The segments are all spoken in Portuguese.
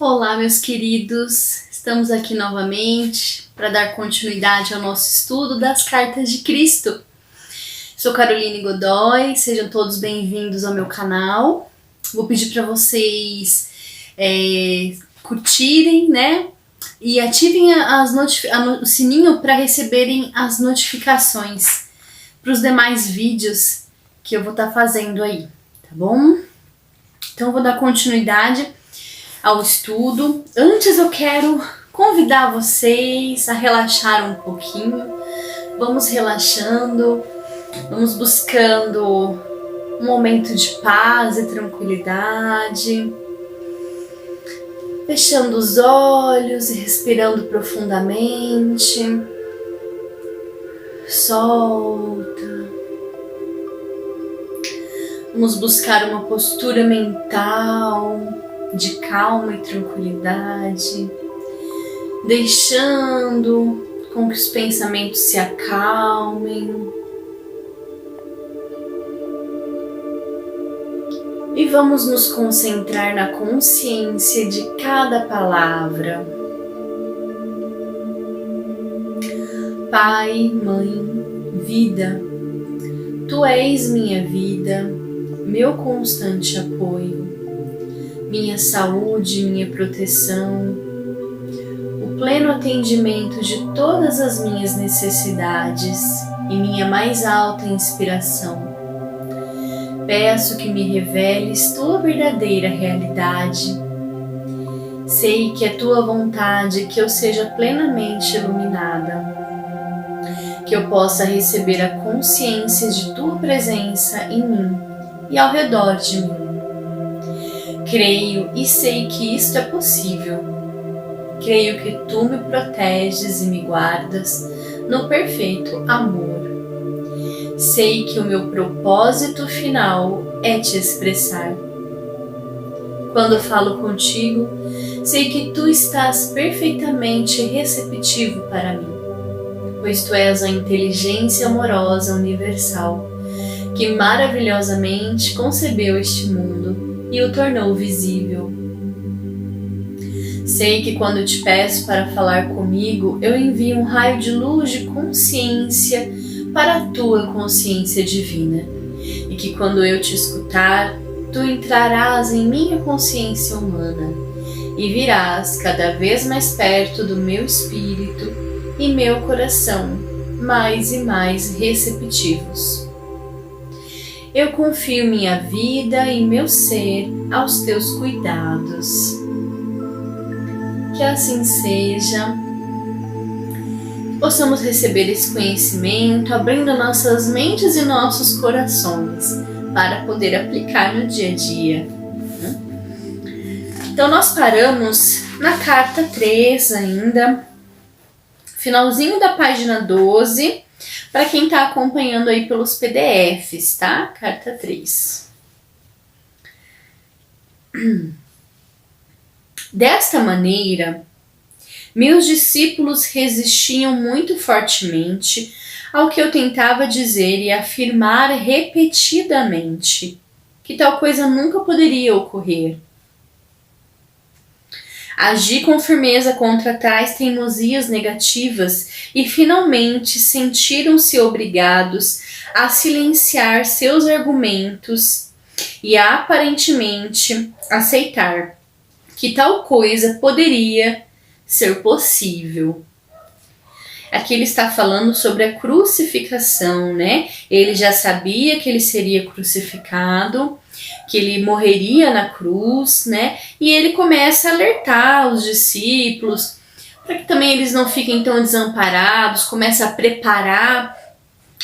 Olá, meus queridos! Estamos aqui novamente para dar continuidade ao nosso estudo das Cartas de Cristo. Sou Caroline Godoy, sejam todos bem-vindos ao meu canal. Vou pedir para vocês curtirem, né? E ativem o sininho para receberem as notificações para os demais vídeos que eu vou estar fazendo aí, tá bom? Então, eu vou dar continuidade ao estudo. Antes eu quero convidar vocês a relaxar um pouquinho. Vamos relaxando, vamos buscando um momento de paz e tranquilidade, fechando os olhos e respirando profundamente. Solta. Vamos buscar uma postura mental de calma e tranquilidade, deixando com que os pensamentos se acalmem. E vamos nos concentrar na consciência de cada palavra. Pai, Mãe, Vida, Tu és minha vida, meu constante apoio, minha saúde, minha proteção, o pleno atendimento de todas as minhas necessidades e minha mais alta inspiração. Peço que me reveles tua verdadeira realidade. Sei que é tua vontade que eu seja plenamente iluminada, que eu possa receber a consciência de tua presença em mim e ao redor de mim. Creio e sei que isto é possível. Creio que tu me proteges e me guardas no perfeito amor. Sei que o meu propósito final é te expressar. Quando falo contigo, sei que tu estás perfeitamente receptivo para mim, pois tu és a inteligência amorosa universal que maravilhosamente concebeu este mundo e o tornou visível. Sei que quando te peço para falar comigo, eu envio um raio de luz de consciência para a tua consciência divina, e que quando eu te escutar, tu entrarás em minha consciência humana e virás cada vez mais perto do meu espírito e meu coração mais e mais receptivos. Eu confio minha vida e meu ser aos teus cuidados. Que assim seja. Possamos receber esse conhecimento, abrindo nossas mentes e nossos corações para poder aplicar no dia a dia. Então nós paramos na carta 3 ainda, finalzinho da página 12, para quem está acompanhando aí pelos PDFs, tá? Carta 3. Desta maneira, meus discípulos resistiam muito fortemente ao que eu tentava dizer e afirmar repetidamente que tal coisa nunca poderia ocorrer. Agi com firmeza contra tais teimosias negativas e finalmente sentiram-se obrigados a silenciar seus argumentos e a aparentemente aceitar que tal coisa poderia ser possível. Aqui ele está falando sobre a crucificação, né? Ele já sabia que ele seria crucificado, que ele morreria na cruz, né? E ele começa a alertar os discípulos para que também eles não fiquem tão desamparados, começa a preparar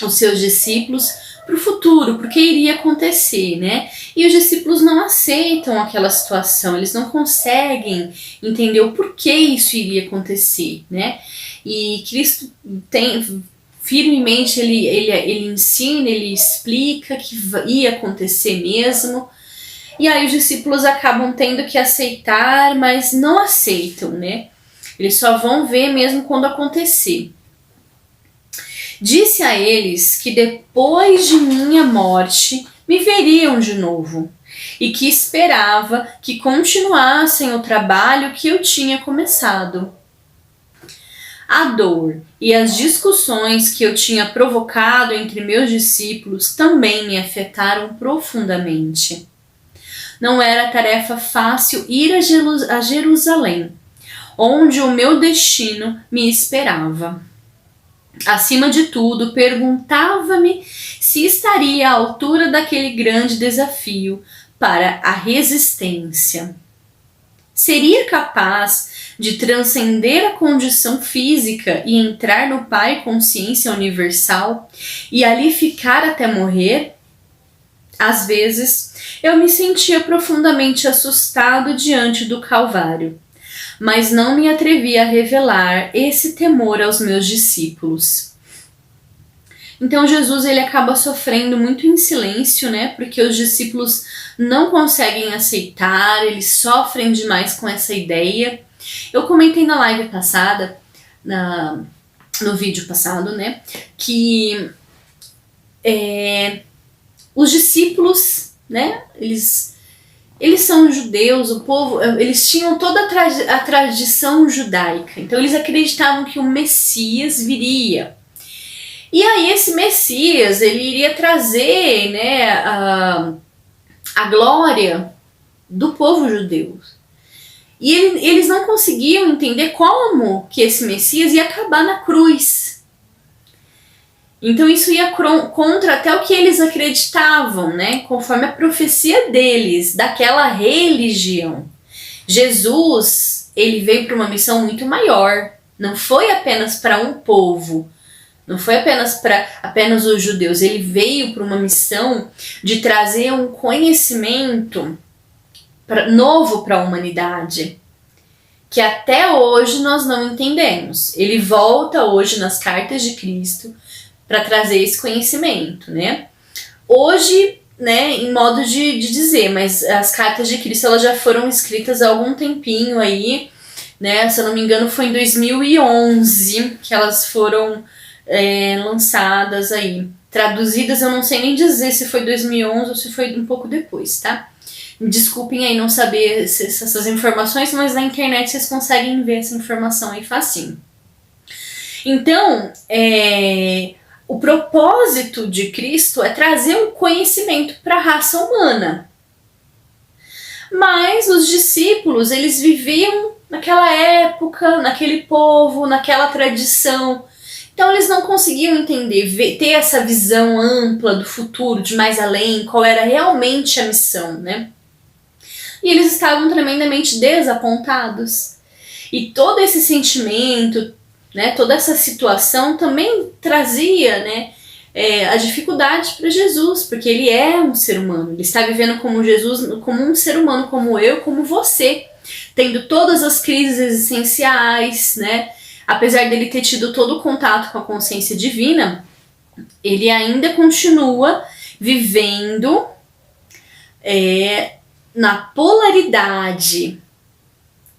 os seus discípulos para o futuro, porque iria acontecer, né? E os discípulos não aceitam aquela situação, eles não conseguem entender o porquê isso iria acontecer, né? E Cristo tem firmemente, ele ensina, ele explica que ia acontecer mesmo. E aí os discípulos acabam tendo que aceitar, mas não aceitam, né? Eles só vão ver mesmo quando acontecer. Disse a eles que depois de minha morte me veriam de novo e que esperava que continuassem o trabalho que eu tinha começado. A dor e as discussões que eu tinha provocado entre meus discípulos também me afetaram profundamente. Não era tarefa fácil ir a Jerusalém, onde o meu destino me esperava. Acima de tudo, perguntava-me se estaria à altura daquele grande desafio para a resistência. Seria capaz de transcender a condição física e entrar no Pai Consciência Universal e ali ficar até morrer? Às vezes, eu me sentia profundamente assustado diante do Calvário, mas não me atrevia a revelar esse temor aos meus discípulos. Então Jesus ele acaba sofrendo muito em silêncio, né? Porque os discípulos não conseguem aceitar, eles sofrem demais com essa ideia. Eu comentei na live passada, no vídeo passado, né? Que os discípulos, né? Eles são judeus, o povo, eles tinham toda a tradição judaica. Então eles acreditavam que o Messias viria. E aí esse Messias, ele iria trazer, né, a glória do povo judeu. E eles não conseguiam entender como que esse Messias ia acabar na cruz. Então isso ia contra até o que eles acreditavam, né? Conforme a profecia deles, daquela religião. Jesus, ele veio para uma missão muito maior. Não foi apenas para um povo. Não foi apenas para apenas os judeus. Ele veio para uma missão de trazer um conhecimento novo para a humanidade, que até hoje nós não entendemos. Ele volta hoje nas cartas de Cristo para trazer esse conhecimento, né? Hoje, né, em modo de dizer, mas as cartas de Cristo elas já foram escritas há algum tempinho aí, né? Se eu não me engano foi em 2011 que elas foram lançadas aí. Traduzidas eu não sei nem dizer se foi 2011 ou se foi um pouco depois, tá? Me desculpem aí não saber essas informações, mas na internet vocês conseguem ver essa informação aí facinho. Então, o propósito de Cristo é trazer um conhecimento para a raça humana. Mas os discípulos, eles viviam naquela época, naquele povo, naquela tradição. Então eles não conseguiam entender, ter essa visão ampla do futuro, de mais além, qual era realmente a missão, né? E eles estavam tremendamente desapontados. E todo esse sentimento, né, toda essa situação também trazia, né, a dificuldade para Jesus, porque ele é um ser humano, ele está vivendo como Jesus, como um ser humano, como eu, como você, tendo todas as crises existenciais, né? Apesar dele ter tido todo o contato com a consciência divina, ele ainda continua vivendo na polaridade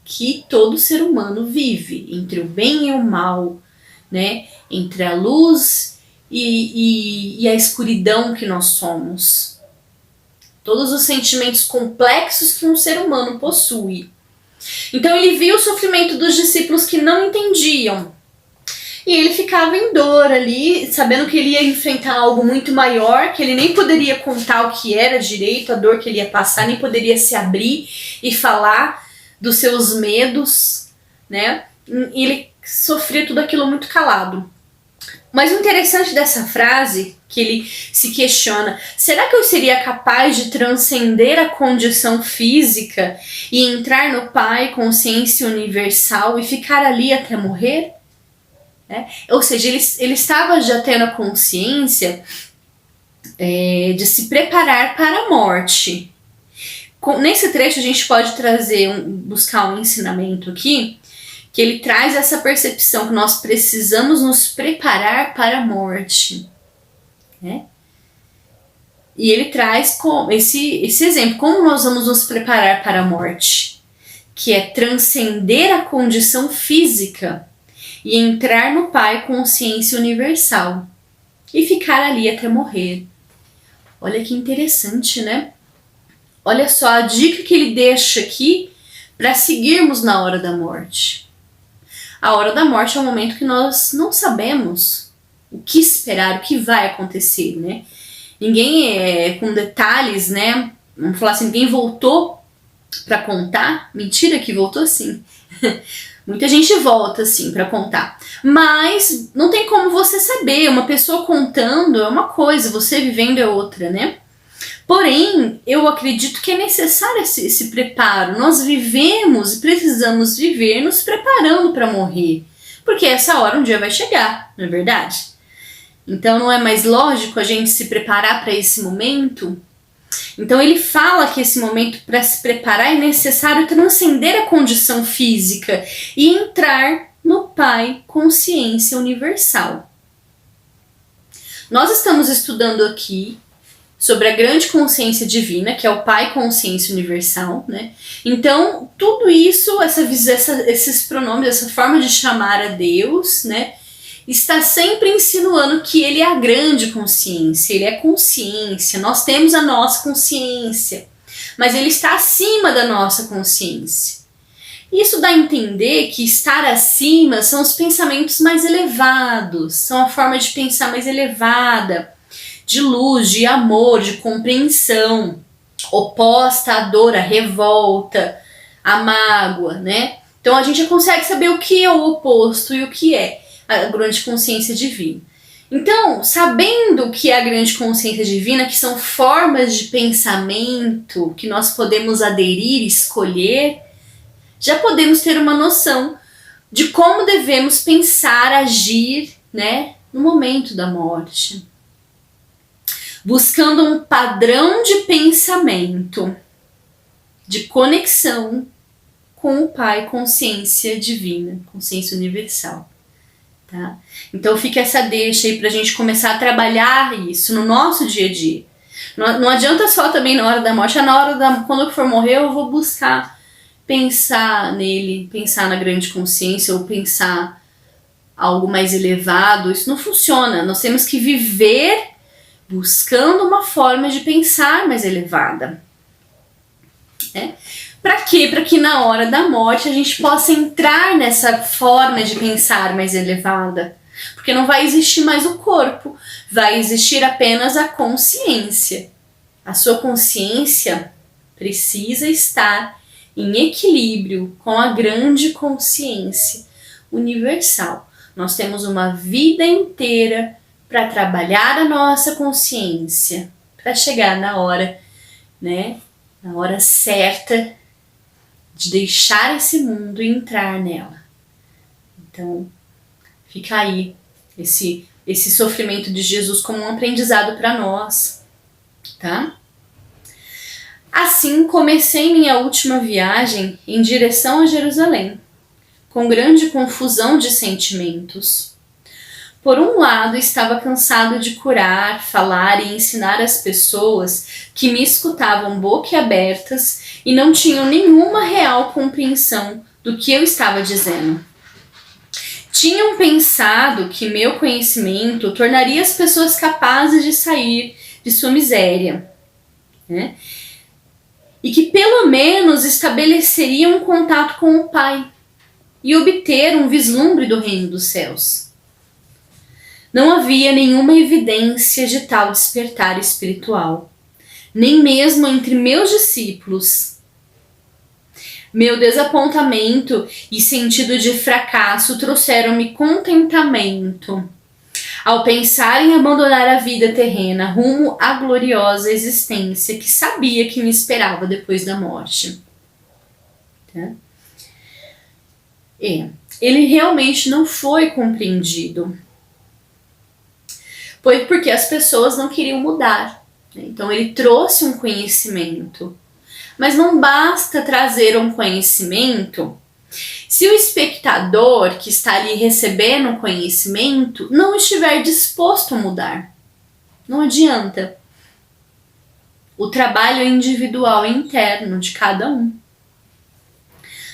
que todo ser humano vive, entre o bem e o mal, né? Entre a luz e a escuridão que nós somos. Todos os sentimentos complexos que um ser humano possui. Então ele viu o sofrimento dos discípulos que não entendiam. E ele ficava em dor ali, sabendo que ele ia enfrentar algo muito maior, que ele nem poderia contar o que era direito, a dor que ele ia passar, nem poderia se abrir e falar dos seus medos, né? E ele sofria tudo aquilo muito calado. Mas o interessante dessa frase, que ele se questiona, será que eu seria capaz de transcender a condição física e entrar no Pai, consciência universal e ficar ali até morrer? Ou seja, ele estava já tendo a consciência de se preparar para a morte. Nesse trecho a gente pode buscar um ensinamento aqui, que ele traz essa percepção que nós precisamos nos preparar para a morte, né? E ele traz esse exemplo, como nós vamos nos preparar para a morte, que é transcender a condição física e entrar no Pai consciência universal e ficar ali até morrer. Olha que interessante, né? Olha só a dica que ele deixa aqui para seguirmos na hora da morte. A hora da morte é um momento que nós não sabemos o que esperar, o que vai acontecer, né? Ninguém é com detalhes, né? Vamos falar assim, ninguém voltou para contar. Mentira que voltou sim. Muita gente volta assim para contar. Mas não tem como você saber. Uma pessoa contando é uma coisa, você vivendo é outra, né? Porém, eu acredito que é necessário esse preparo. Nós vivemos e precisamos viver nos preparando para morrer. Porque essa hora um dia vai chegar, não é verdade? Então não é mais lógico a gente se preparar para esse momento? Então ele fala que esse momento para se preparar é necessário transcender a condição física e entrar no Pai Consciência Universal. Nós estamos estudando aqui sobre a grande consciência divina, que é o Pai Consciência Universal, né? Então, tudo isso, esses pronomes, essa forma de chamar a Deus, né, está sempre insinuando que ele é a grande consciência, ele é consciência, nós temos a nossa consciência, mas ele está acima da nossa consciência. Isso dá a entender que estar acima são os pensamentos mais elevados, são a forma de pensar mais elevada, de luz, de amor, de compreensão, oposta à dor, à revolta, à mágoa, né? Então a gente consegue saber o que é o oposto e o que é a grande consciência divina. Então, sabendo o que é a grande consciência divina, que são formas de pensamento que nós podemos aderir, escolher, já podemos ter uma noção de como devemos pensar, agir, né, no momento da morte. Buscando um padrão de pensamento, de conexão com o Pai, consciência divina, consciência universal. Tá? Então fica essa deixa aí pra gente começar a trabalhar isso no nosso dia a dia. Não adianta só também na hora da morte, quando eu for morrer eu vou buscar pensar nele, pensar na grande consciência ou pensar algo mais elevado. Isso não funciona, nós temos que viver buscando uma forma de pensar mais elevada. Né? Para quê? Para que na hora da morte a gente possa entrar nessa forma de pensar mais elevada. Porque não vai existir mais o corpo, vai existir apenas a consciência. A sua consciência precisa estar em equilíbrio com a grande consciência universal. Nós temos uma vida inteira para trabalhar a nossa consciência, para chegar na hora, né, na hora certa de deixar esse mundo e entrar nela. Então, fica aí esse sofrimento de Jesus como um aprendizado para nós, tá? Assim, comecei minha última viagem em direção a Jerusalém, com grande confusão de sentimentos. Por um lado, estava cansado de curar, falar e ensinar as pessoas que me escutavam boquiabertas e não tinham nenhuma real compreensão do que eu estava dizendo. Tinham pensado que meu conhecimento tornaria as pessoas capazes de sair de sua miséria, né? E que pelo menos estabeleceriam um contato com o Pai e obter um vislumbre do reino dos céus. Não havia nenhuma evidência de tal despertar espiritual, nem mesmo entre meus discípulos. Meu desapontamento e sentido de fracasso trouxeram-me contentamento ao pensar em abandonar a vida terrena rumo à gloriosa existência que sabia que me esperava depois da morte. Tá? Ele realmente não foi compreendido. Foi porque as pessoas não queriam mudar. Então ele trouxe um conhecimento. Mas não basta trazer um conhecimento se o espectador que está ali recebendo o conhecimento não estiver disposto a mudar. Não adianta. O trabalho é individual, é interno de cada um.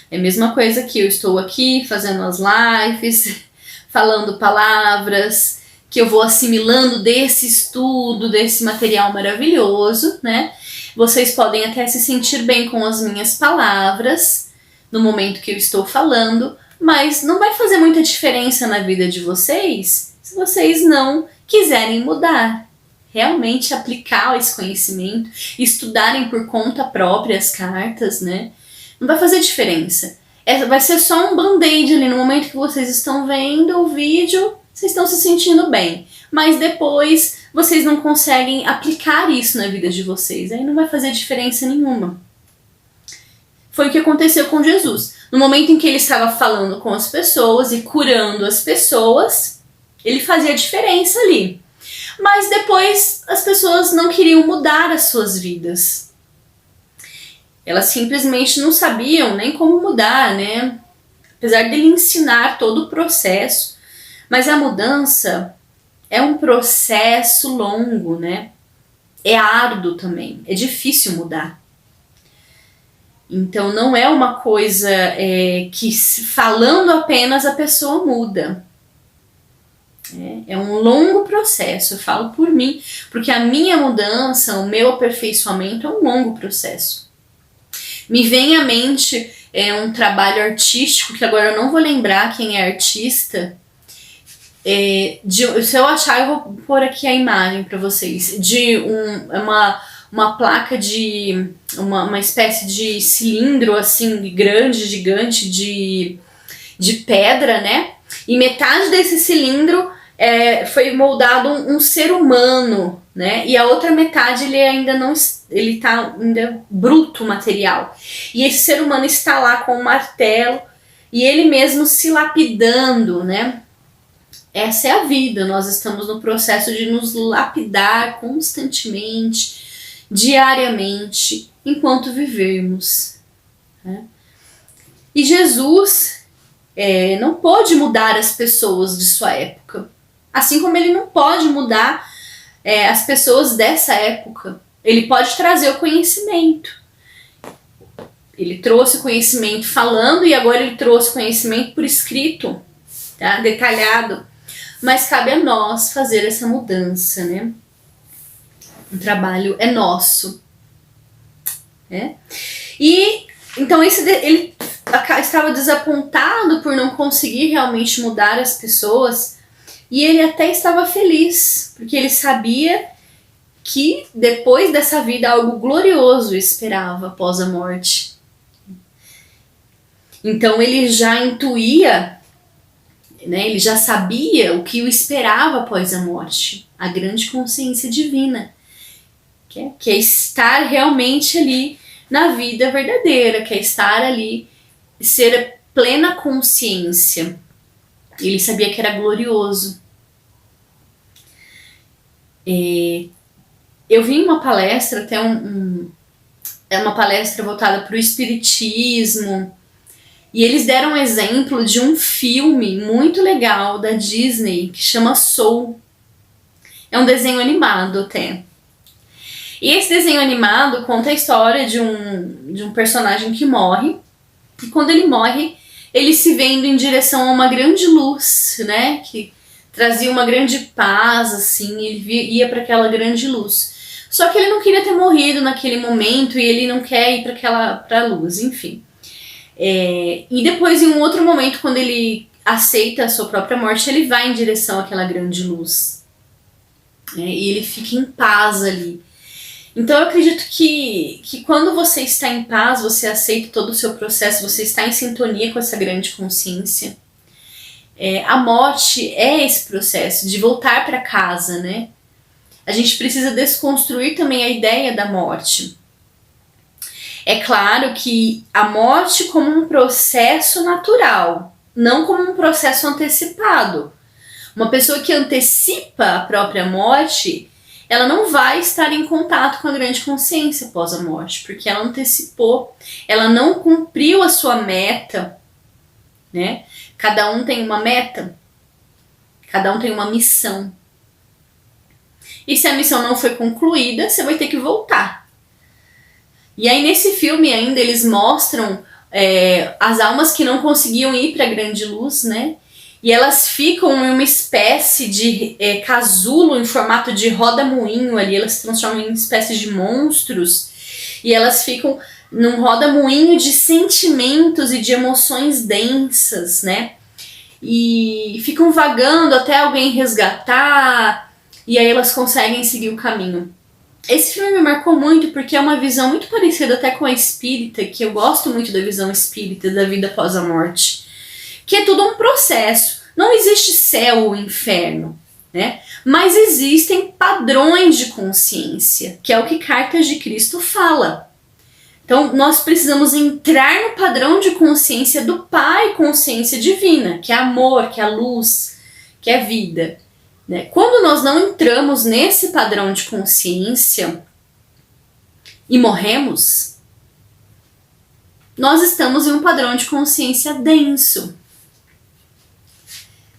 É a mesma coisa que eu estou aqui fazendo as lives, falando palavras que eu vou assimilando desse estudo, desse material maravilhoso, né? Vocês podem até se sentir bem com as minhas palavras no momento que eu estou falando, mas não vai fazer muita diferença na vida de vocês se vocês não quiserem mudar. Realmente aplicar esse conhecimento, estudarem por conta própria as cartas, né? Não vai fazer diferença. Vai ser só um band-aid ali no momento que vocês estão vendo o vídeo, vocês estão se sentindo bem. Mas depois vocês não conseguem aplicar isso na vida de vocês. Aí não vai fazer diferença nenhuma. Foi o que aconteceu com Jesus. No momento em que ele estava falando com as pessoas e curando as pessoas, ele fazia diferença ali. Mas depois as pessoas não queriam mudar as suas vidas. Elas simplesmente não sabiam nem como mudar, né? Apesar dele ensinar todo o processo. Mas a mudança é um processo longo, né? É árduo também. É difícil mudar. Então não é uma coisa que falando apenas a pessoa muda. É um longo processo, eu falo por mim, porque a minha mudança, o meu aperfeiçoamento é um longo processo. Me vem à mente um trabalho artístico, que agora eu não vou lembrar quem é artista. Se eu achar, eu vou pôr aqui a imagem para vocês, de uma placa de uma espécie de cilindro assim grande, gigante de pedra, né? E metade desse cilindro foi moldado um ser humano, né? E a outra metade ele ainda não, ele tá ainda bruto material. E esse ser humano está lá com um martelo e ele mesmo se lapidando, né? Essa é a vida. Nós estamos no processo de nos lapidar constantemente, diariamente, enquanto vivermos, né? E Jesus não pôde mudar as pessoas de sua época. Assim como ele não pode mudar as pessoas dessa época. Ele pode trazer o conhecimento. Ele trouxe o conhecimento falando e agora ele trouxe o conhecimento por escrito, tá? Detalhado. Mas cabe a nós fazer essa mudança, né? O trabalho é nosso. Né? E então ele estava desapontado por não conseguir realmente mudar as pessoas. E ele até estava feliz, porque ele sabia que depois dessa vida algo glorioso esperava após a morte. Então ele já intuía, né, ele já sabia o que o esperava após a morte, a grande consciência divina, que é estar realmente ali na vida verdadeira, que é estar ali, ser plena consciência. Ele sabia que era glorioso. Eu vi uma palestra, até uma palestra voltada para o espiritismo, e eles deram um exemplo de um filme muito legal da Disney que chama Soul. É um desenho animado até. E esse desenho animado conta a história de um personagem que morre, e quando ele morre, ele se vendo em direção a uma grande luz, né, que trazia uma grande paz, assim, ele ia para aquela grande luz. Só que ele não queria ter morrido naquele momento e ele não quer ir para a luz, enfim. E depois, em um outro momento, quando ele aceita a sua própria morte, ele vai em direção àquela grande luz. E ele fica em paz ali. Então eu acredito que quando você está em paz, você aceita todo o seu processo, você está em sintonia com essa grande consciência. A morte é esse processo de voltar para casa, né? A gente precisa desconstruir também a ideia da morte. É claro que a morte como um processo natural, não como um processo antecipado. Uma pessoa que antecipa a própria morte, ela não vai estar em contato com a grande consciência após a morte, porque ela antecipou, ela não cumpriu a sua meta, né? Cada um tem uma meta, cada um tem uma missão. E se a missão não foi concluída, você vai ter que voltar. E aí nesse filme ainda eles mostram as almas que não conseguiam ir para a grande luz, né? E elas ficam em uma espécie de casulo em formato de roda-moinho ali, elas se transformam em espécies de monstros. E elas ficam num roda-moinho de sentimentos e de emoções densas, né? E ficam vagando até alguém resgatar, e aí elas conseguem seguir o caminho. Esse filme me marcou muito porque é uma visão muito parecida até com a espírita, que eu gosto muito da visão espírita da vida após a morte, que é tudo um processo. Não existe céu ou inferno, né? Mas existem padrões de consciência, que é o que Cartas de Cristo fala. Então, nós precisamos entrar no padrão de consciência do Pai, consciência divina, que é amor, que é luz, que é vida. Né? Quando nós não entramos nesse padrão de consciência e morremos, nós estamos em um padrão de consciência denso.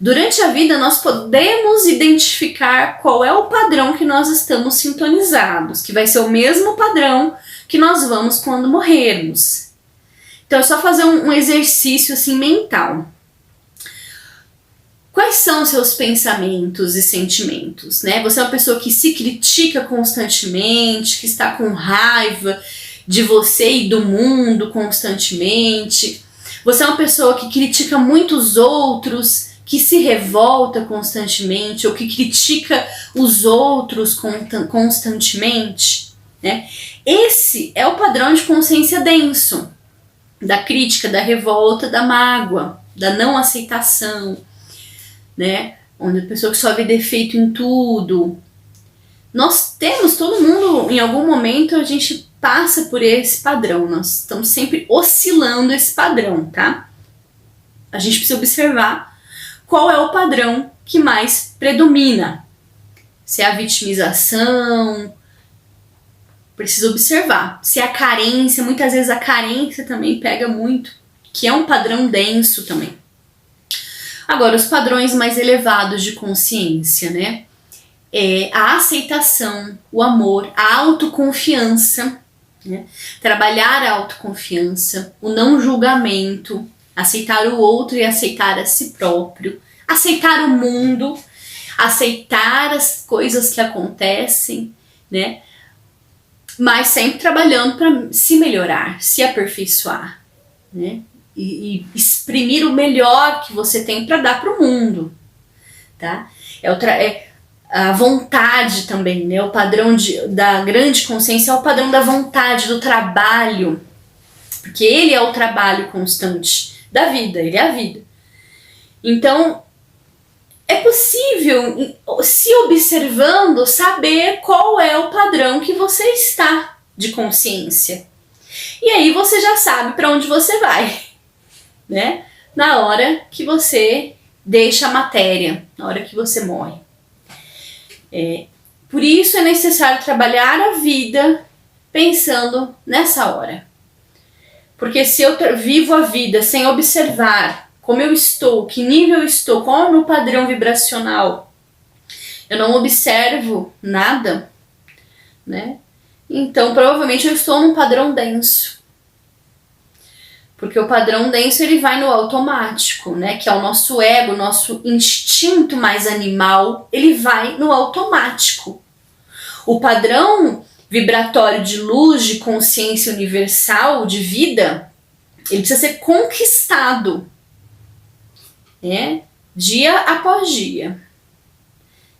Durante a vida, nós podemos identificar qual é o padrão que nós estamos sintonizados, que vai ser o mesmo padrão que nós vamos quando morrermos. Então é só fazer um exercício assim mental. Quais são os seus pensamentos e sentimentos, né? Você é uma pessoa que se critica constantemente, que está com raiva de você e do mundo constantemente. Você é uma pessoa que critica muitos outros, que se revolta constantemente ou que critica os outros constantemente, né? Esse é o padrão de consciência denso, da crítica, da revolta, da mágoa, da não aceitação, né? Onde a pessoa que só vê defeito em tudo. Nós temos, todo mundo, em algum momento, a gente passa por esse padrão. Nós estamos sempre oscilando esse padrão, tá? A gente precisa observar qual é o padrão que mais predomina. Se é a vitimização, precisa observar. Se é a carência, muitas vezes a carência também pega muito, que é um padrão denso também. Agora, os padrões mais elevados de consciência, né? É a aceitação, o amor, a autoconfiança, né? Trabalhar a autoconfiança, o não julgamento, aceitar o outro e aceitar a si próprio, aceitar o mundo, aceitar as coisas que acontecem, né? Mas sempre trabalhando para se melhorar, se aperfeiçoar, né? E exprimir o melhor que você tem para dar para o mundo, tá? É a vontade também, né? O padrão da grande consciência é o padrão da vontade, do trabalho, porque ele é o trabalho constante da vida, ele é a vida. Então, é possível, se observando, saber qual é o padrão que você está de consciência. E aí você já sabe para onde você vai, né? Na hora que você deixa a matéria, na hora que você morre. Por isso é necessário trabalhar a vida pensando nessa hora. Porque se eu vivo a vida sem observar como eu estou, que nível eu estou, qual é o meu padrão vibracional, eu não observo nada, né? Então provavelmente eu estou num padrão denso. Porque o padrão denso ele vai no automático, né? Que é o nosso ego, o nosso instinto mais animal, ele vai no automático. O padrão vibratório de luz, de consciência universal, de vida, ele precisa ser conquistado, né? Dia após dia.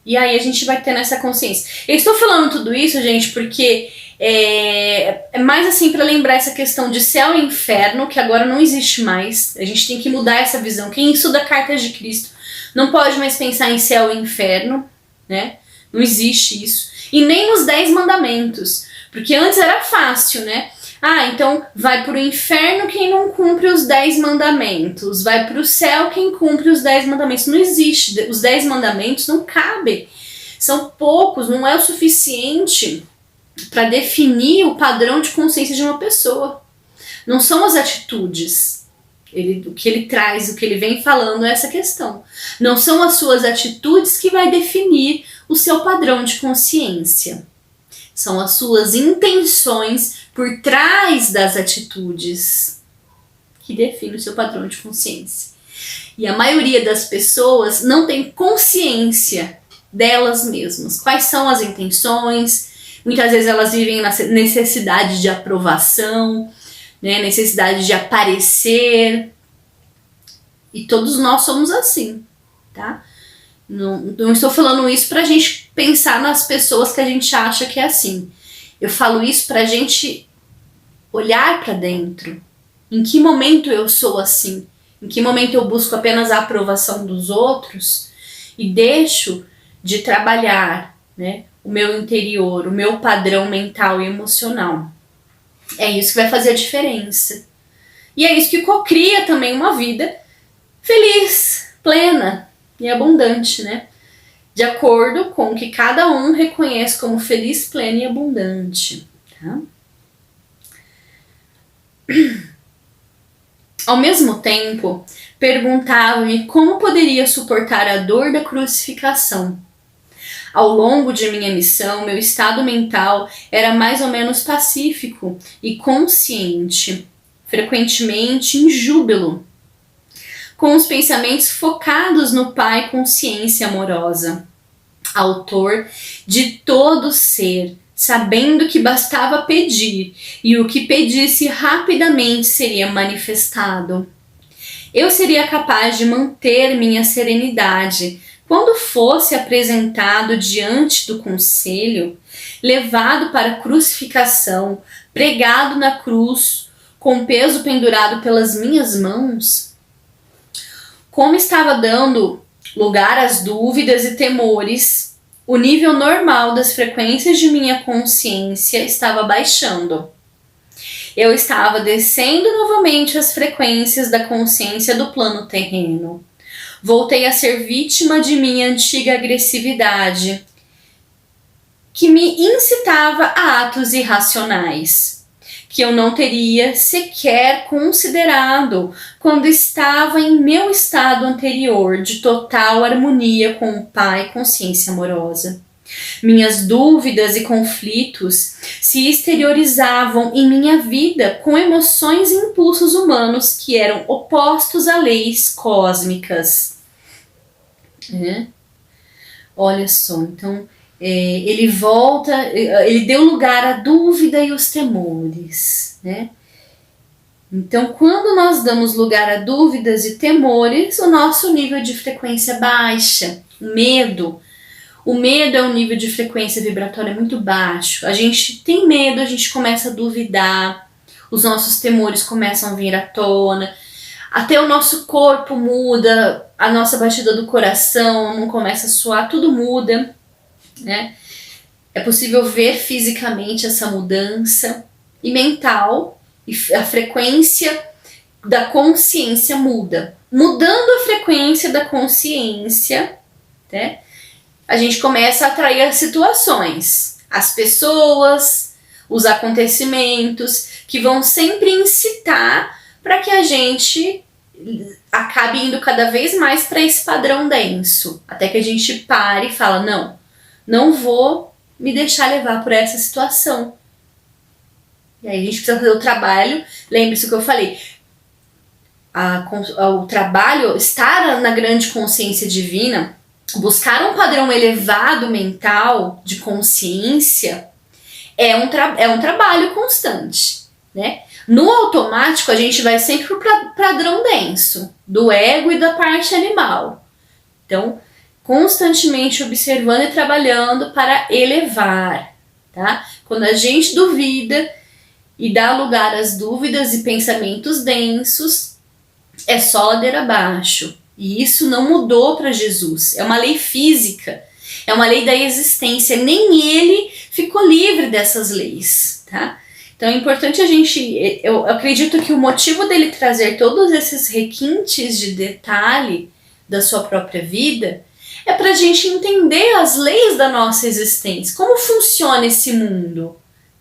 E aí a gente vai tendo essa consciência. Eu estou falando tudo isso, gente, porque é mais assim para lembrar essa questão de céu e inferno, que agora não existe mais. A gente tem que mudar essa visão. Quem estuda Cartas de Cristo não pode mais pensar em céu e inferno, né? Não existe isso. E nem nos 10 mandamentos. Porque antes era fácil, né? Ah, então vai pro inferno quem não cumpre os 10 mandamentos. Vai pro céu quem cumpre os 10 mandamentos. Não existe. Os 10 mandamentos não cabem. São poucos, não é o suficiente para definir o padrão de consciência de uma pessoa. Não são as atitudes. O que ele traz, o que ele vem falando é essa questão. Não são as suas atitudes que vai definir o seu padrão de consciência. São as suas intenções por trás das atitudes que definem o seu padrão de consciência. E a maioria das pessoas não tem consciência delas mesmas. Quais são as intenções? Muitas vezes elas vivem na necessidade de aprovação, né? Necessidade de aparecer. E todos nós somos assim, tá? Não estou falando isso pra gente pensar nas pessoas que a gente acha que é assim. Eu falo isso pra gente olhar pra dentro. Em que momento eu sou assim? Em que momento eu busco apenas a aprovação dos outros e deixo de trabalhar, né, o meu interior, o meu padrão mental e emocional? É isso que vai fazer a diferença. E é isso que cocria também uma vida feliz, plena e abundante, né? De acordo com o que cada um reconhece como feliz, pleno e abundante, tá? Ao mesmo tempo, perguntava-me como poderia suportar a dor da crucificação. Ao longo de minha missão, meu estado mental era mais ou menos pacífico e consciente, frequentemente em júbilo, com os pensamentos focados no Pai Consciência Amorosa, autor de todo ser, sabendo que bastava pedir e o que pedisse rapidamente seria manifestado. Eu seria capaz de manter minha serenidade quando fosse apresentado diante do conselho, levado para a crucificação, pregado na cruz, com peso pendurado pelas minhas mãos. Como estava dando lugar às dúvidas e temores, o nível normal das frequências de minha consciência estava baixando. Eu estava descendo novamente as frequências da consciência do plano terreno. Voltei a ser vítima de minha antiga agressividade, que me incitava a atos irracionais, que eu não teria sequer considerado quando estava em meu estado anterior de total harmonia com o Pai Consciência Amorosa. Minhas dúvidas e conflitos se exteriorizavam em minha vida com emoções e impulsos humanos que eram opostos a leis cósmicas. Olha só, então ele volta, ele deu lugar à dúvida e os temores, né? Então, quando nós damos lugar a dúvidas e temores, o nosso nível de frequência baixa, medo. O medo é um nível de frequência vibratória muito baixo. A gente tem medo, a gente começa a duvidar, os nossos temores começam a vir à tona, até o nosso corpo muda, a nossa batida do coração não começa a suar, tudo muda, né? É possível ver fisicamente essa mudança e mental, e a frequência da consciência muda. Mudando a frequência da consciência, né? A gente começa a atrair as situações, as pessoas, os acontecimentos que vão sempre incitar para que a gente acabe indo cada vez mais para esse padrão denso, até que a gente pare e fala, não vou me deixar levar por essa situação. E aí a gente precisa fazer o trabalho, lembre-se o que eu falei, o trabalho, estar na grande consciência divina, buscar um padrão elevado mental de consciência é um trabalho constante, né? No automático a gente vai sempre pro padrão denso, do ego e da parte animal. Então, constantemente observando e trabalhando para elevar, tá? Quando a gente duvida e dá lugar às dúvidas e pensamentos densos, é só ladeira abaixo. E isso não mudou para Jesus. É uma lei física. É uma lei da existência. Nem ele ficou livre dessas leis, tá? Então é importante a gente... Eu acredito que o motivo dele trazer todos esses requintes de detalhe da sua própria vida é para a gente entender as leis da nossa existência. Como funciona esse mundo,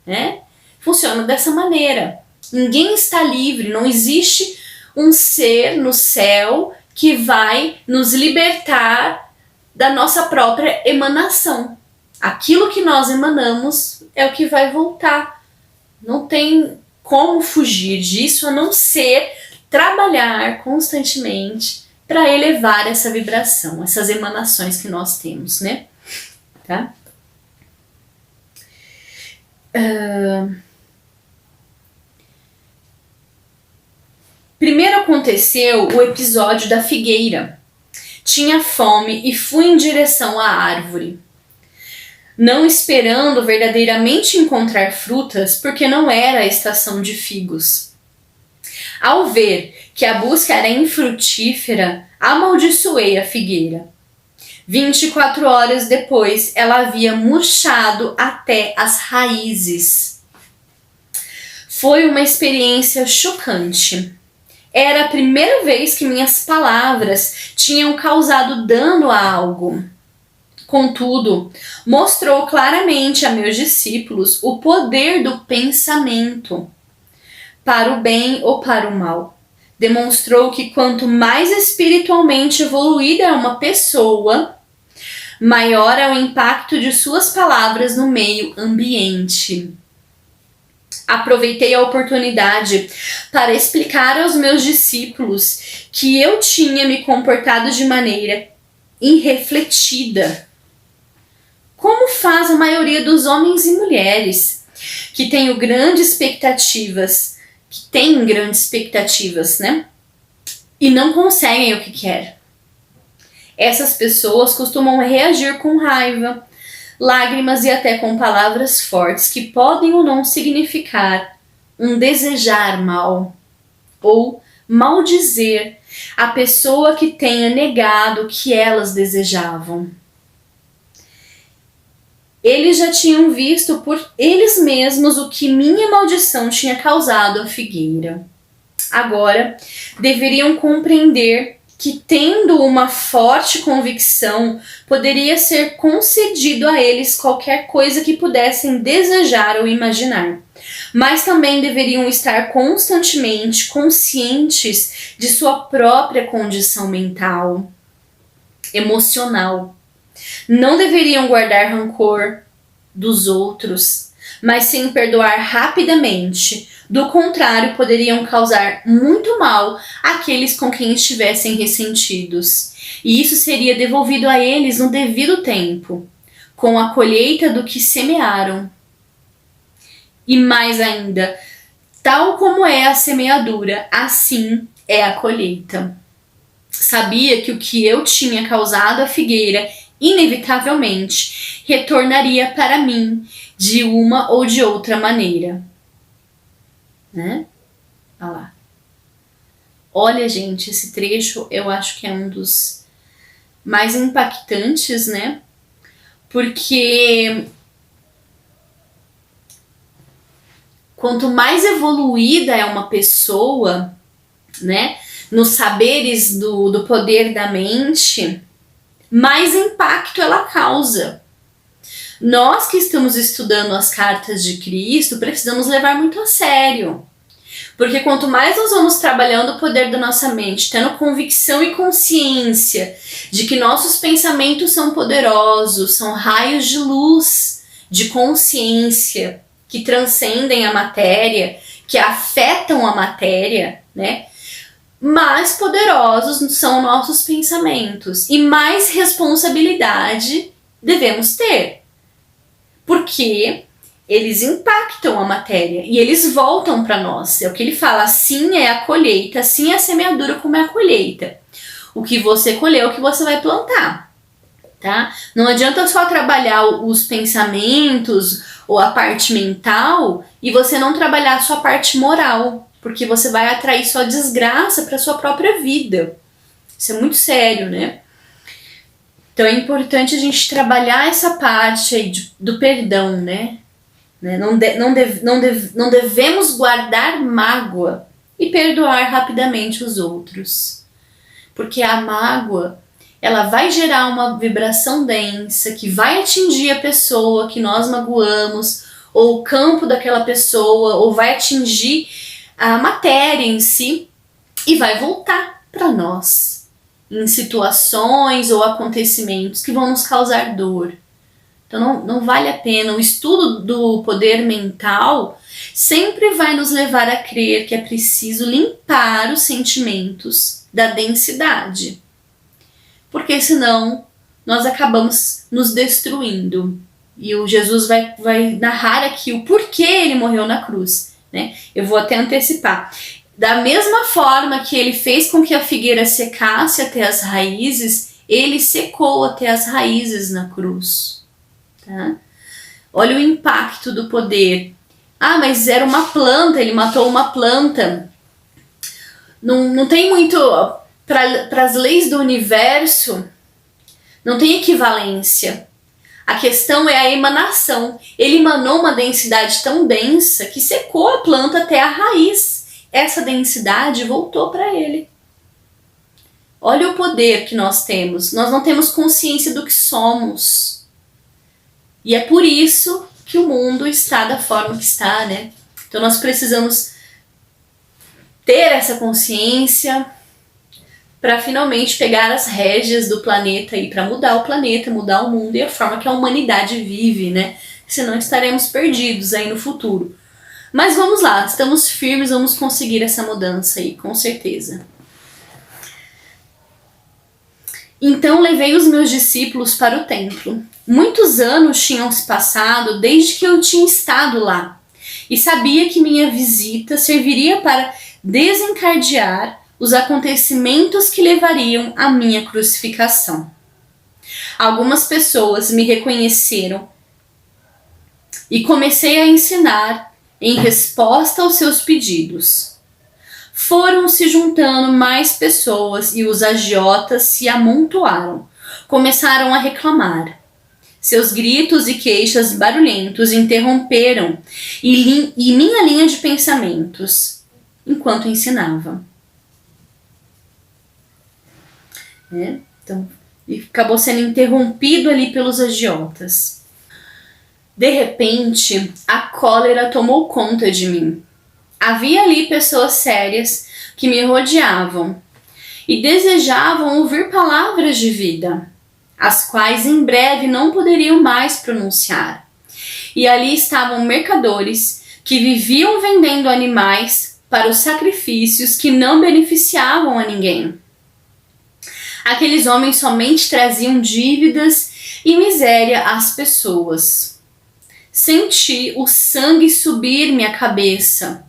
né? Funciona dessa maneira. Ninguém está livre. Não existe um ser no céu que vai nos libertar da nossa própria emanação. Aquilo que nós emanamos é o que vai voltar. Não tem como fugir disso a não ser trabalhar constantemente para elevar essa vibração, essas emanações que nós temos, né? Tá? Primeiro aconteceu o episódio da figueira. Tinha fome e fui em direção à árvore, não esperando verdadeiramente encontrar frutas, porque não era a estação de figos. Ao ver que a busca era infrutífera, amaldiçoei a figueira. 24 horas depois, ela havia murchado até as raízes. Foi uma experiência chocante. Era a primeira vez que minhas palavras tinham causado dano a algo. Contudo, mostrou claramente a meus discípulos o poder do pensamento, para o bem ou para o mal. Demonstrou que quanto mais espiritualmente evoluída é uma pessoa, maior é o impacto de suas palavras no meio ambiente. Aproveitei a oportunidade para explicar aos meus discípulos que eu tinha me comportado de maneira irrefletida, como faz a maioria dos homens e mulheres que têm grandes expectativas, né? E não conseguem o que querem. Essas pessoas costumam reagir com raiva, lágrimas e até com palavras fortes que podem ou não significar um desejar mal ou maldizer a pessoa que tenha negado o que elas desejavam. Eles já tinham visto por eles mesmos o que minha maldição tinha causado à figueira. Agora, deveriam compreender que, tendo uma forte convicção, poderia ser concedido a eles qualquer coisa que pudessem desejar ou imaginar. Mas também deveriam estar constantemente conscientes de sua própria condição mental, emocional. Não deveriam guardar rancor dos outros, mas sim perdoar rapidamente. Do contrário, poderiam causar muito mal àqueles com quem estivessem ressentidos. E isso seria devolvido a eles no devido tempo, com a colheita do que semearam. E mais ainda, tal como é a semeadura, assim é a colheita. Sabia que o que eu tinha causado à figueira inevitavelmente retornaria para mim de uma ou de outra maneira. Né? Olha lá. Olha, gente, esse trecho eu acho que é um dos mais impactantes, né? Porque quanto mais evoluída é uma pessoa, né, nos saberes do poder da mente, mais impacto ela causa. Nós que estamos estudando as cartas de Cristo precisamos levar muito a sério. Porque quanto mais nós vamos trabalhando o poder da nossa mente, tendo convicção e consciência de que nossos pensamentos são poderosos, são raios de luz, de consciência, que transcendem a matéria, que afetam a matéria, né? Mais poderosos são nossos pensamentos e mais responsabilidade devemos ter. Porque eles impactam a matéria e eles voltam para nós. É o que ele fala, assim é a colheita, assim é a semeadura como é a colheita. O que você colheu é o que você vai plantar, tá? Não adianta só trabalhar os pensamentos ou a parte mental e você não trabalhar a sua parte moral, porque você vai atrair só desgraça para sua própria vida. Isso é muito sério, né? Então é importante a gente trabalhar essa parte aí do perdão, né? Não devemos guardar mágoa e perdoar rapidamente os outros. Porque a mágoa, ela vai gerar uma vibração densa que vai atingir a pessoa que nós magoamos, ou o campo daquela pessoa, ou vai atingir a matéria em si e vai voltar para nós em situações ou acontecimentos que vão nos causar dor. Então não vale a pena. O estudo do poder mental sempre vai nos levar a crer que é preciso limpar os sentimentos da densidade, porque senão nós acabamos nos destruindo, E o Jesus vai narrar aqui o porquê ele morreu na cruz, né? Eu vou até antecipar. Da mesma forma que ele fez com que a figueira secasse até as raízes, ele secou até as raízes na cruz. Tá? Olha o impacto do poder. Ah, mas era uma planta, ele matou uma planta. Não tem muito... Para as leis do universo, não tem equivalência. A questão é a emanação. Ele emanou uma densidade tão densa que secou a planta até a raiz. Essa densidade voltou para ele. Olha o poder que nós temos. Nós não temos consciência do que somos. E é por isso que o mundo está da forma que está, né? Então nós precisamos ter essa consciência para finalmente pegar as rédeas do planeta e para mudar o planeta, mudar o mundo e a forma que a humanidade vive, né? Senão estaremos perdidos aí no futuro. Mas vamos lá, estamos firmes, vamos conseguir essa mudança aí, com certeza. Então levei os meus discípulos para o templo. Muitos anos tinham se passado desde que eu tinha estado lá, e sabia que minha visita serviria para desencadear os acontecimentos que levariam à minha crucificação. Algumas pessoas me reconheceram e comecei a ensinar em resposta aos seus pedidos. Foram se juntando mais pessoas e os agiotas se amontoaram. Começaram a reclamar. Seus gritos e queixas barulhentos interromperam e minha linha de pensamentos enquanto ensinava. Então, acabou sendo interrompido ali pelos agiotas. De repente, a cólera tomou conta de mim. Havia ali pessoas sérias que me rodeavam e desejavam ouvir palavras de vida, as quais em breve não poderiam mais pronunciar. E ali estavam mercadores que viviam vendendo animais para os sacrifícios que não beneficiavam a ninguém. Aqueles homens somente traziam dívidas e miséria às pessoas. Senti o sangue subir minha cabeça.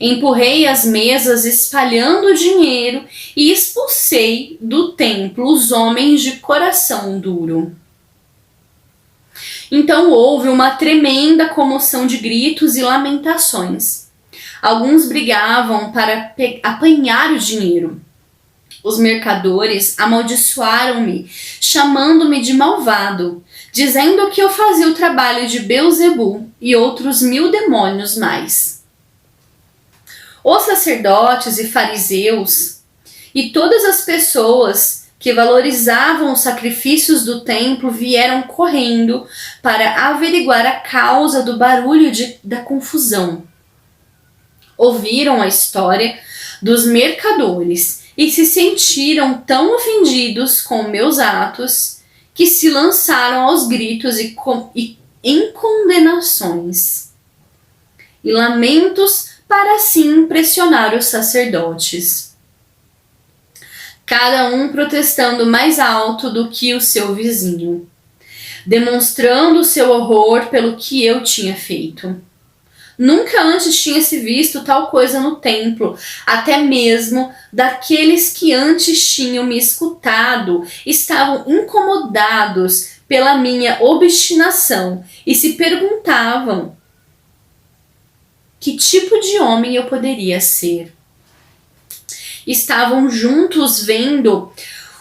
Empurrei as mesas espalhando dinheiro e expulsei do templo os homens de coração duro. Então houve uma tremenda comoção de gritos e lamentações. Alguns brigavam para apanhar o dinheiro. Os mercadores amaldiçoaram-me, chamando-me de malvado, dizendo que eu fazia o trabalho de Beelzebu e outros 1000 demônios mais. Os sacerdotes e fariseus e todas as pessoas que valorizavam os sacrifícios do templo vieram correndo para averiguar a causa do barulho da confusão. Ouviram a história dos mercadores e se sentiram tão ofendidos com meus atos que se lançaram aos gritos e em condenações e lamentos para assim impressionar os sacerdotes. Cada um protestando mais alto do que o seu vizinho, demonstrando o seu horror pelo que eu tinha feito. Nunca antes tinha se visto tal coisa no templo, até mesmo daqueles que antes tinham me escutado estavam incomodados pela minha obstinação e se perguntavam que tipo de homem eu poderia ser. Estavam juntos vendo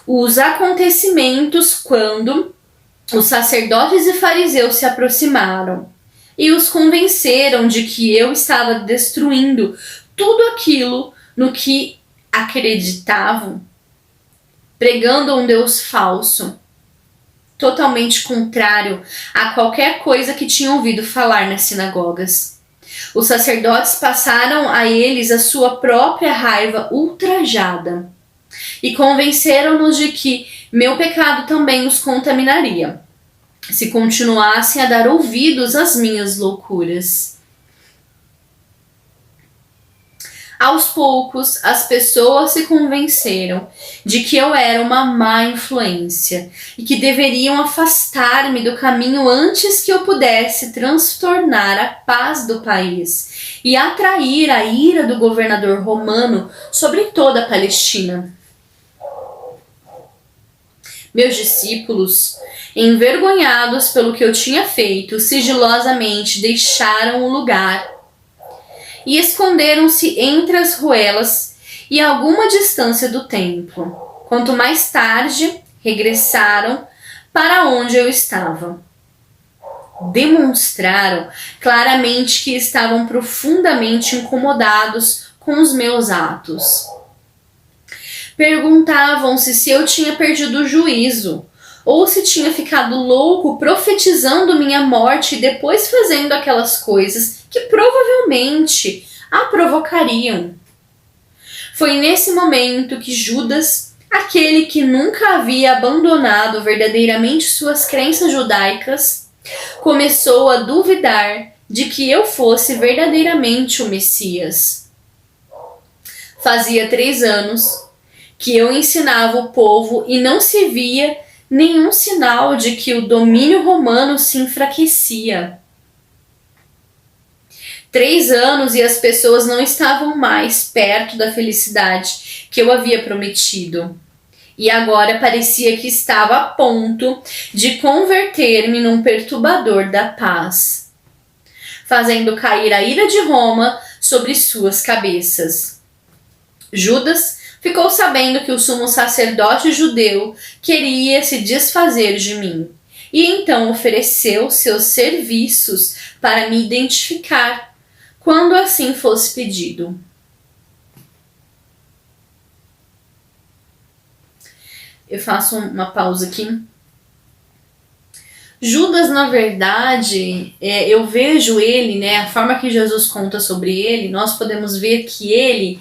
os acontecimentos quando os sacerdotes e fariseus se aproximaram e os convenceram de que eu estava destruindo tudo aquilo no que acreditavam, pregando um Deus falso, totalmente contrário a qualquer coisa que tinham ouvido falar nas sinagogas. Os sacerdotes passaram a eles a sua própria raiva ultrajada e convenceram-nos de que meu pecado também os contaminaria, se continuassem a dar ouvidos às minhas loucuras. Aos poucos, as pessoas se convenceram de que eu era uma má influência e que deveriam afastar-me do caminho antes que eu pudesse transtornar a paz do país e atrair a ira do governador romano sobre toda a Palestina. Meus discípulos, envergonhados pelo que eu tinha feito, sigilosamente deixaram o lugar e esconderam-se entre as ruelas e a alguma distância do templo. Quanto mais tarde, regressaram para onde eu estava. Demonstraram claramente que estavam profundamente incomodados com os meus atos. Perguntavam-se se eu tinha perdido o juízo, ou se tinha ficado louco profetizando minha morte e depois fazendo aquelas coisas que provavelmente a provocariam. Foi nesse momento que Judas, aquele que nunca havia abandonado verdadeiramente suas crenças judaicas, começou a duvidar de que eu fosse verdadeiramente o Messias. Fazia 3 anos que eu ensinava o povo e não se via nenhum sinal de que o domínio romano se enfraquecia. 3 anos e as pessoas não estavam mais perto da felicidade que eu havia prometido. E agora parecia que estava a ponto de converter-me num perturbador da paz, fazendo cair a ira de Roma sobre suas cabeças. Judas ficou sabendo que o sumo sacerdote judeu queria se desfazer de mim, e então ofereceu seus serviços para me identificar, quando assim fosse pedido. Eu faço uma pausa aqui. Judas, na verdade, eu vejo ele, né, a forma que Jesus conta sobre ele, nós podemos ver que ele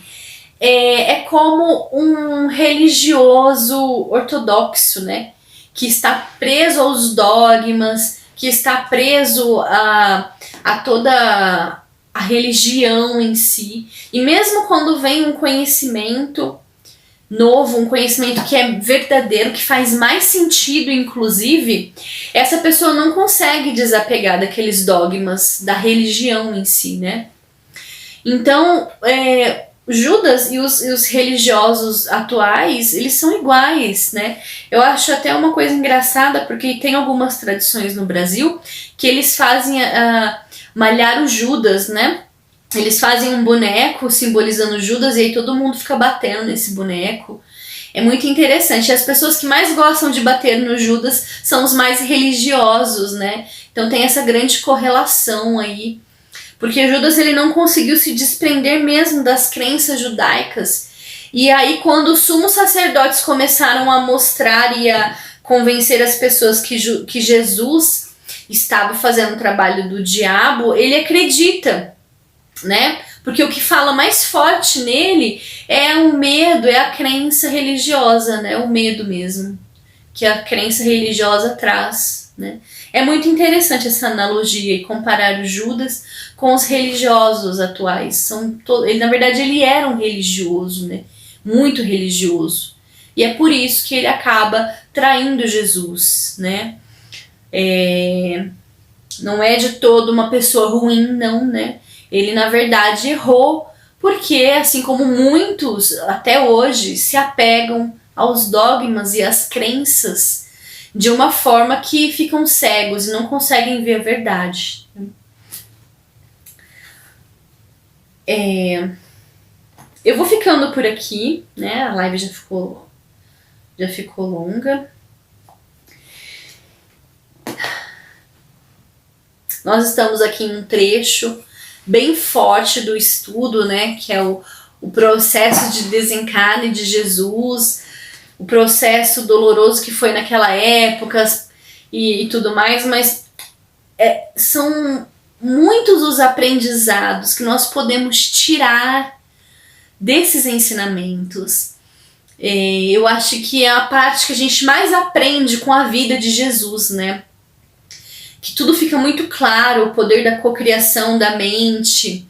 é como um religioso ortodoxo, né, que está preso aos dogmas, que está preso a toda a religião em si. E mesmo quando vem um conhecimento novo, um conhecimento que é verdadeiro, que faz mais sentido, inclusive, essa pessoa não consegue desapegar daqueles dogmas da religião em si, né? Então, Judas e os religiosos atuais, eles são iguais, né? Eu acho até uma coisa engraçada, porque tem algumas tradições no Brasil que eles fazem malhar o Judas, né? Eles fazem um boneco simbolizando Judas e aí todo mundo fica batendo nesse boneco. É muito interessante. As pessoas que mais gostam de bater no Judas são os mais religiosos, né? Então tem essa grande correlação aí. Porque Judas ele não conseguiu se desprender mesmo das crenças judaicas. E aí quando os sumos sacerdotes começaram a mostrar e a convencer as pessoas que Jesus estava fazendo o trabalho do diabo, ele acredita, né? Porque o que fala mais forte nele é o medo, é a crença religiosa, né? O medo mesmo que a crença religiosa traz, né? É muito interessante essa analogia e comparar o Judas com os religiosos atuais. Na verdade, ele era um religioso, né? Muito religioso. E é por isso que ele acaba traindo Jesus, né? Não é de todo uma pessoa ruim, não, né? Ele, na verdade, errou porque, assim como muitos até hoje, se apegam aos dogmas e às crenças de uma forma que ficam cegos e não conseguem ver a verdade. Eu vou ficando por aqui, né? A live já ficou longa. Nós estamos aqui em um trecho bem forte do estudo, né? Que é o processo de desencarne de Jesus, o processo doloroso que foi naquela época e tudo mais, mas são muitos os aprendizados que nós podemos tirar desses ensinamentos. Eu acho que é a parte que a gente mais aprende com a vida de Jesus, né? Que tudo fica muito claro, o poder da cocriação da mente,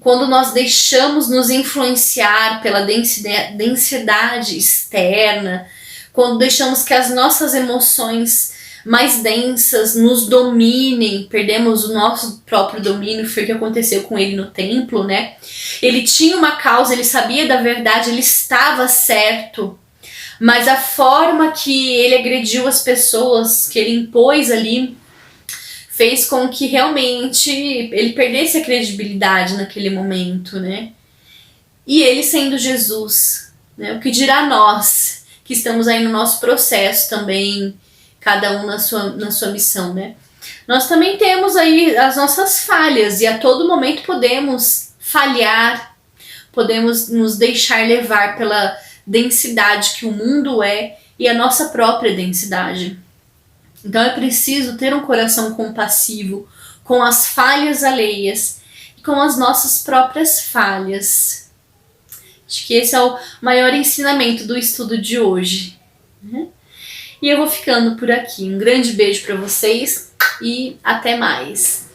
Quando nós deixamos nos influenciar pela densidade externa, quando deixamos que as nossas emoções mais densas nos dominem, perdemos o nosso próprio domínio, foi o que aconteceu com ele no templo, né? Ele tinha uma causa, ele sabia da verdade, ele estava certo, mas a forma que ele agrediu as pessoas, que ele impôs ali, fez com que realmente ele perdesse a credibilidade naquele momento, né? E ele sendo Jesus, né? O que dirá nós, que estamos aí no nosso processo também, cada um na sua missão, né? Nós também temos aí as nossas falhas e a todo momento podemos falhar, podemos nos deixar levar pela densidade que o mundo é e a nossa própria densidade. Então é preciso ter um coração compassivo com as falhas alheias e com as nossas próprias falhas. Acho que esse é o maior ensinamento do estudo de hoje, né? E eu vou ficando por aqui. Um grande beijo para vocês e até mais.